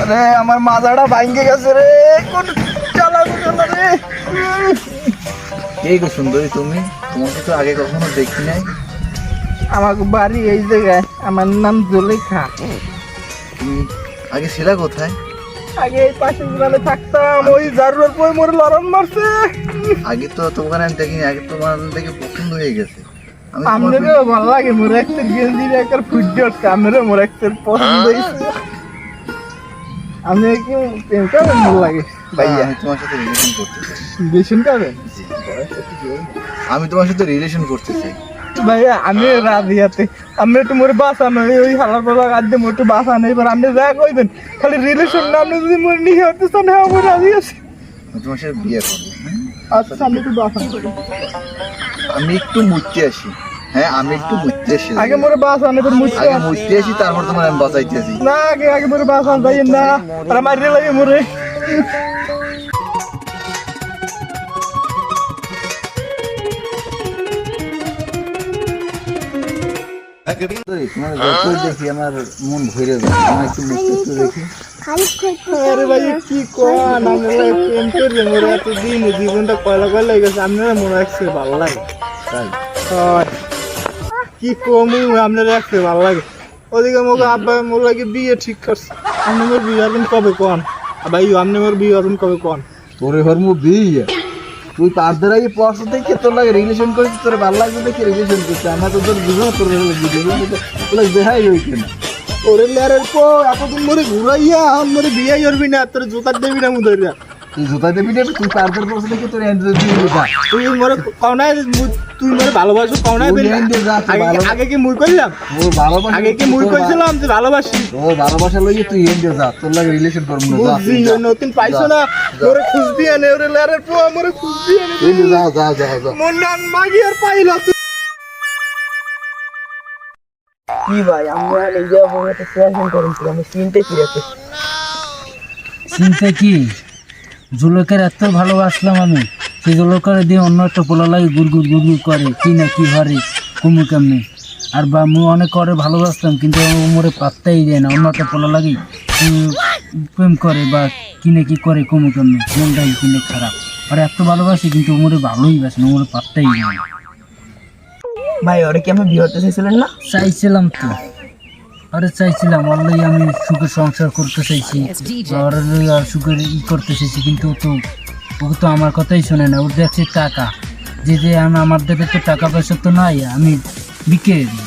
আরে আমার মাথাটা ভাঙ্গে গেছে রে, কোন চালাবো না রে। এই গো সুন্দরী, তুমি তোমাকে তো আগে কখনো দেখি নাই। আমার বাড়ি এই জায়গায়, আমার নাম জুলেখা। তুমি আগে ছিলা কোথায়? আগে এই পাশের গ্রামে থাকতাম, ওই জারুর পর মোর লড়ন মারছে। আগে তো তোমাকে আমি দেখিনি, আগে তোমার দেখে পছন্দ হয়ে গেছে। আমি আমারও ভালো লাগে, মোর একটা গেঞ্জির একটা ফুটবল কামেরও মোর একটা পছন্দ হয়েছে। আমি কি প্রেম করবেন ভালো লাগে ভাইয়া? আমি তোমার সাথে রিলেশন করতে চাই। বেশন করবেন আমি তোমার সাথে রিলেশন করতে চাই ভাইয়া? আমি রাজি আছি, আমি একটু মোর বাঁচানো, ওই হালার পালা কাঁদতে মোর একটু বাঁচানো। এবার আপনি যা কইবেন, খালি রিলেশন না, আপনি যদি মোর নিয়ে হতে চান, হ্যাঁ আমি রাজি আছি। আমি তোমার সাথে বিয়ে করবো। আচ্ছা আমি একটু বাঁচানো, আমি একটু মুছতে আসি। হ্যাঁ, আমি একটু মুছতে আসি। আগে মোরে বাঁচানো, এবার মুছতে আগে মুছতে আসি, তারপর তোমার আমি বাঁচাইতে আসি। না, আগে আগে মোরে বাঁচান যাইয়েন না, আর মারিয়ে লাগে মোরে। তোমার যতই দেখি আমার মন ভরে যায়। আমার একটু মুখটা দেখি। আরে ভাই কি কোন, আমরা প্রেম করে মোরে এতদিন জীবনটা কয়লা কয়লা হয়ে গেছে, আপনারা মনে রাখছে ভালো লাগে। তাই হয় কি কমু, আপনারা রাখছে ভালো লাগে। ওদিকে মোকে আব্বা মোর লাগে বিয়ে ঠিক করছে। আপনি মোর বিয়ে হবেন কবে কোন ভাই? আপনি মোর বিয়ে হবেন কবে কোন? তোরে হরমু বিয়ে, তুই পাঁচ ধরে আগে পড়াশো থেকে তোর লাগে রিলেশন করেছিস, তোর ভালো লাগবে দেখে রিলেশন করছে। আমরা তো তোর বুঝো তোর তোর দেখাই হয়েছে না। ওরে লেয়ারের পো এতদিন মোরে ঘুরাইয়া মোরে বিয়ে করবি না, তোর জুতার দেবি না মুদরিয়া। তুই জোতা দেবি না, তুই পাঁচ ধরে পড়াশো দেখে তোর তুই মোরে কওনায়, তুই মোরে ভালোবাসো কওনায় বেল। আগে কি মুই কইলাম? আগে কি মুই কইছিলাম যে ভালোবাসি? ও ভালোবাসা লইয়ে তুই এন্ডে যা, তোর লাগে রিলেশন করবো না। বুঝছি, নতুন পাইছো না, মোরে খুঁজবি আনে। ওরে লেয়ারের পো মোরে খুঁজবি আনে। যা যা যা যা। মন নান মাগি আর পাইলা তুই। কি ভাই, আমরা এই যে বলতে প্রেজেন্ট করুন, আমি চিনতে কি রেখে চিন্তা কি, জুলকের এত ভালোবাসলাম আমি, সেই জুলকের দিয়ে অন্য একটা পোলা লাগে গুড়গুড় গুড়গুড় করে, কি না কি হরে কুমু কেমনি। আর বা মু অনেক করে ভালোবাসতাম, কিন্তু উমরে পাত্তাই দেয় না, অন্য একটা পোলা লাগে প্রেম করে বা কি না কি করে কুমু কেমনি, মনটাই কিনে খারাপ। আর এত ভালোবাসি কিন্তু উমরে ভালোই বাসে না, উমরে পাত্তাই দেয় না। ভাই ওরে কি আমি বিয়ে হতে চাইছিলেন না? চাইছিলাম তো, আরে চাইছিলাম, অল্লাই আমি সুখের সংসার করতে চাইছি, ওর সুখের করতে চাইছি, কিন্তু ওকে তো আমার কথাই শোনে না। ওর দেখছে টাকা, যে আমার দেখে তো টাকা পয়সা তো নাই, আমি বিকে দিই।